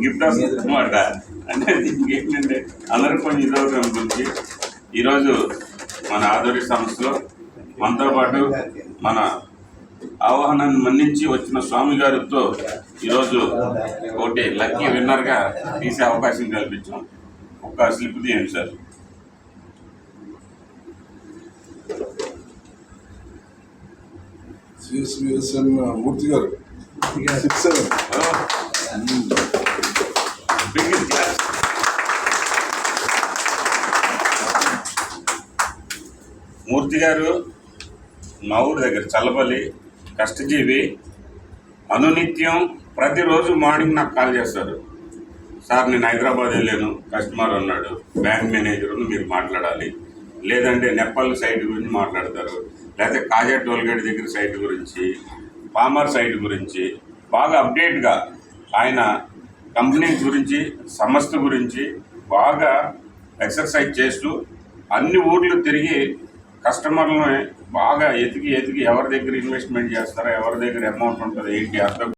Gift వస్తుంది అనమాట. అంటే దీనికి ఏంటంటే అందరూ కొంచెం ఇదవుతూ ఉంటుంది. ఈరోజు మన ఆధ్వర్య సంస్థలో మనతో పాటు మన ఆహ్వానాన్ని మన్నించి వచ్చిన స్వామి గారితో ఈరోజు ఒకటి లక్కీ విన్నర్గా తీసే అవకాశం కల్పించాం. ఒక్క స్లిప్ తీయండి సార్. మూర్తి గారు 6-7. మూర్తి గారు మా ఊరి దగ్గర చల్లపల్లి, కష్టజీవి. అనునిత్యం ప్రతిరోజు మార్నింగ్ నాకు కాల్ చేస్తారు. సార్ నేను హైదరాబాద్ వెళ్ళాను, కస్టమర్ ఉన్నాడు, బ్యాంక్ మేనేజర్ మీరు మాట్లాడాలి, లేదంటే నెప్పల్ సైట్ గురించి మాట్లాడతారు, లేకపోతే కాజా టోల్గేట్ దగ్గర సైట్ గురించి, పామర్ సైట్ గురించి బాగా అప్డేట్గా ఆయన కంపెనీ గురించి, సంస్థ గురించి బాగా ఎక్సర్సైజ్ చేస్తూ అన్ని ఊర్లు తిరిగి కస్టమర్లని బాగా ఎతికి ఎవరి దగ్గర ఇన్వెస్ట్మెంట్ చేస్తారో, ఎవరి దగ్గర అమౌంట్ ఉంటుందో ఏంటి అర్థం